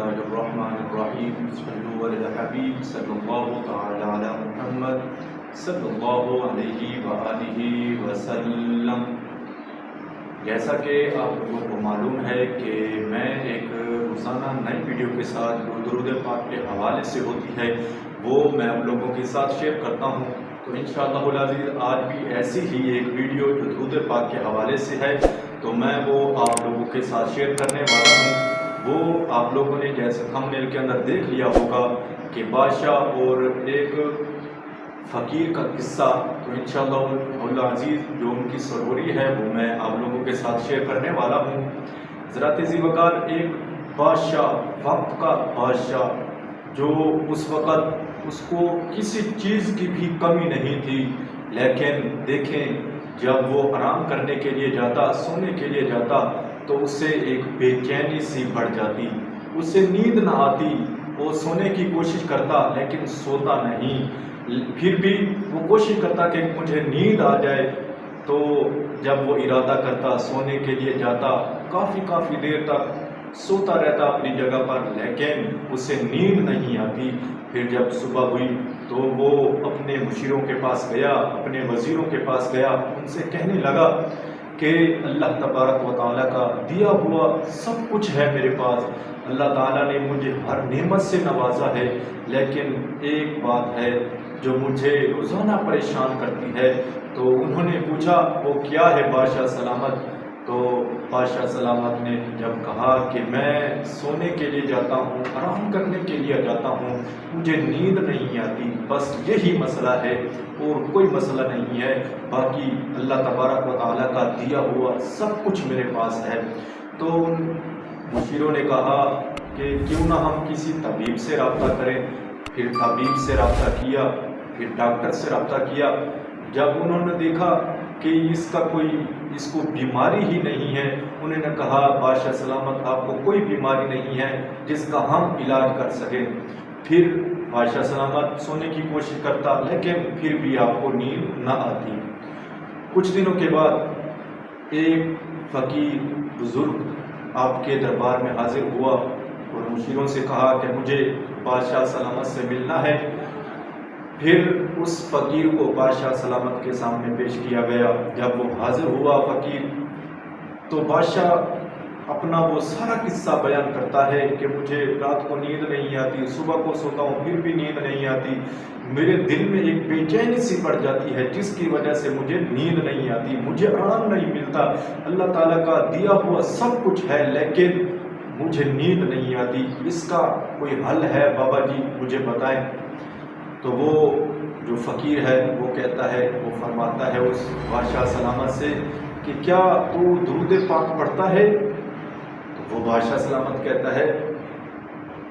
الله الرحمن الرحیم صلو علی الحبیب صلی اللہ تعالی علی محمد صلی اللہ علیہ وآلہ وسلم۔ جیسا کہ آپ لوگوں کو معلوم ہے کہ میں ایک روزانہ نئی ویڈیو کے ساتھ جو درود پاک کے حوالے سے ہوتی ہے وہ میں آپ لوگوں کے ساتھ شیئر کرتا ہوں، تو انشاءاللہ العزیز آج بھی ایسی ہی ایک ویڈیو جو درود پاک کے حوالے سے ہے تو میں وہ آپ لوگوں کے ساتھ شیئر کرنے والا ہوں۔ وہ آپ لوگوں نے جیسے تھمبنیل کے اندر دیکھ لیا ہوگا کہ بادشاہ اور ایک فقیر کا قصہ، تو انشاءاللہ العزیز جو ان کی سروری ہے وہ میں آپ لوگوں کے ساتھ شیئر کرنے والا ہوں۔ حضرت ذی وقار ایک بادشاہ، وقت کا بادشاہ، جو اس وقت اس کو کسی چیز کی بھی کمی نہیں تھی، لیکن دیکھیں جب وہ آرام کرنے کے لیے جاتا، سونے کے لیے جاتا تو اس سے ایک بے چینی سی بڑھ جاتی، اس سے نیند نہ آتی، وہ سونے کی کوشش کرتا لیکن سوتا نہیں، پھر بھی وہ کوشش کرتا کہ مجھے نیند آ جائے، تو جب وہ ارادہ کرتا سونے کے لیے جاتا، کافی دیر تک سوتا رہتا اپنی جگہ پر لیکن اسے نیند نہیں آتی۔ پھر جب صبح ہوئی تو وہ اپنے مشیروں کے پاس گیا، اپنے وزیروں کے پاس گیا، ان سے کہنے لگا کہ اللہ تبارک و تعالیٰ کا دیا ہوا سب کچھ ہے میرے پاس، اللہ تعالیٰ نے مجھے ہر نعمت سے نوازا ہے، لیکن ایک بات ہے جو مجھے روزانہ پریشان کرتی ہے۔ تو انہوں نے پوچھا وہ کیا ہے بادشاہ سلامت؟ تو بادشاہ سلامت نے جب کہا کہ میں سونے کے لیے جاتا ہوں، آرام کرنے کے لیے جاتا ہوں، مجھے نیند نہیں آتی، بس یہی مسئلہ ہے اور کوئی مسئلہ نہیں ہے، باقی اللہ تبارک و تعالیٰ کا دیا ہوا سب کچھ میرے پاس ہے۔ تو ان مشیروں نے کہا کہ کیوں نہ ہم کسی طبیب سے رابطہ کریں، پھر طبیب سے رابطہ کیا، پھر ڈاکٹر سے رابطہ کیا۔ جب انہوں نے دیکھا کہ اس کو بیماری ہی نہیں ہے، انہوں نے کہا بادشاہ سلامت آپ کو کوئی بیماری نہیں ہے جس کا ہم علاج کر سکیں۔ پھر بادشاہ سلامت سونے کی کوشش کرتا لیکن پھر بھی آپ کو نیند نہ آتی۔ کچھ دنوں کے بعد ایک فقیر بزرگ آپ کے دربار میں حاضر ہوا اور مشیروں سے کہا کہ مجھے بادشاہ سلامت سے ملنا ہے۔ پھر اس فقیر کو بادشاہ سلامت کے سامنے پیش کیا گیا۔ جب وہ حاضر ہوا فقیر تو بادشاہ اپنا وہ سارا قصہ بیان کرتا ہے کہ مجھے رات کو نیند نہیں آتی، صبح کو سوتا ہوں پھر بھی نیند نہیں آتی، میرے دل میں ایک بے چینی سی بڑھ جاتی ہے جس کی وجہ سے مجھے نیند نہیں آتی، مجھے آرام نہیں ملتا، اللہ تعالیٰ کا دیا ہوا سب کچھ ہے لیکن مجھے نیند نہیں آتی، اس کا کوئی حل ہے بابا جی مجھے بتائیں۔ تو وہ جو فقیر ہے وہ کہتا ہے، وہ فرماتا ہے اس بادشاہ سلامت سے کہ کیا تو درود پاک پڑھتا ہے؟ تو وہ بادشاہ سلامت کہتا ہے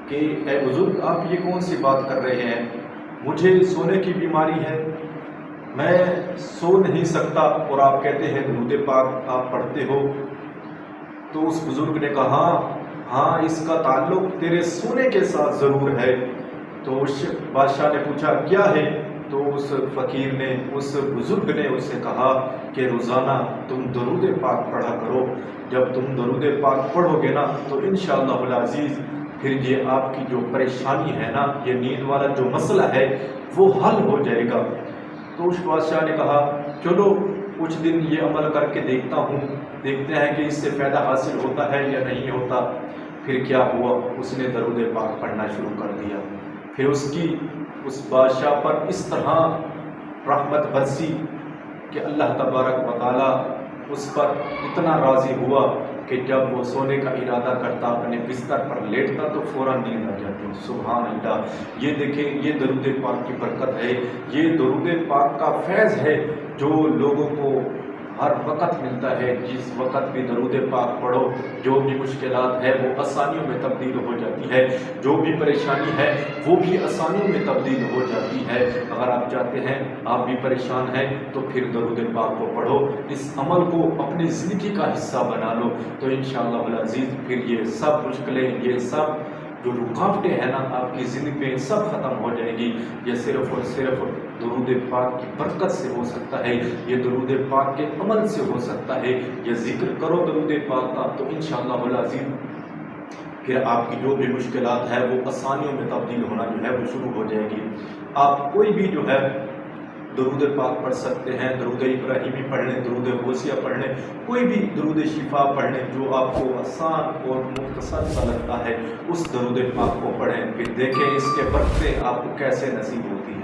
کہ اے بزرگ آپ یہ کون سی بات کر رہے ہیں، مجھے سونے کی بیماری ہے، میں سو نہیں سکتا اور آپ کہتے ہیں درود پاک آپ پڑھتے ہو۔ تو اس بزرگ نے کہا ہاں اس کا تعلق تیرے سونے کے ساتھ ضرور ہے۔ تو اس بادشاہ نے پوچھا کیا ہے؟ تو اس فقیر نے، اس بزرگ نے اس سے کہا کہ روزانہ تم درود پاک پڑھا کرو، جب تم درود پاک پڑھو گے نا تو انشاءاللہ العزیز پھر یہ آپ کی جو پریشانی ہے نا، یہ نیند والا جو مسئلہ ہے وہ حل ہو جائے گا۔ تو اس بادشاہ نے کہا چلو کچھ دن یہ عمل کر کے دیکھتا ہوں، دیکھتے ہیں کہ اس سے فائدہ حاصل ہوتا ہے یا نہیں ہوتا۔ پھر کیا ہوا، اس نے درود پاک پڑھنا شروع کر دیا۔ پھر اس بادشاہ پر اس طرح رحمت برسی کہ اللہ تبارک و تعالیٰ اس پر اتنا راضی ہوا کہ جب وہ سونے کا ارادہ کرتا اپنے بستر پر لیٹتا تو فوراً نیند آ جاتی۔ سبحان اللہ، یہ دیکھیں یہ درود پاک کی برکت ہے، یہ درود پاک کا فیض ہے جو لوگوں کو ہر وقت ملتا ہے۔ جس وقت بھی درود پاک پڑھو جو بھی مشکلات ہے وہ آسانیوں میں تبدیل ہو جاتی ہے، جو بھی پریشانی ہے وہ بھی آسانیوں میں تبدیل ہو جاتی ہے۔ اگر آپ چاہتے ہیں آپ بھی پریشان ہیں تو پھر درود پاک کو پڑھو، اس عمل کو اپنی زندگی کا حصہ بنا لو تو انشاءاللہ العزیز پھر یہ سب مشکلیں، یہ سب جو رکاوٹیں ہیں نا آپ کی زندگی میں سب ختم ہو جائے گی۔ یہ صرف اور صرف درود پاک کی برکت سے ہو سکتا ہے، یہ درود پاک کے عمل سے ہو سکتا ہے۔ یہ ذکر کرو درود پاک کا تو انشاءاللہ العزیز پھر آپ کی جو بھی مشکلات ہے وہ آسانیوں میں تبدیل ہونا جو ہے وہ شروع ہو جائے گی۔ آپ کوئی بھی جو ہے درود پاک پڑھ سکتے ہیں، درود ابراہیمی پڑھ لیں، درود غوثیہ پڑھ لیں، کوئی بھی درود شفا پڑھ لیں جو آپ کو آسان اور مختصر سا لگتا ہے، اس درود پاک کو پڑھیں، پھر دیکھیں اس کے برکتیں آپ کو کیسے نصیب ہوتی ہیں۔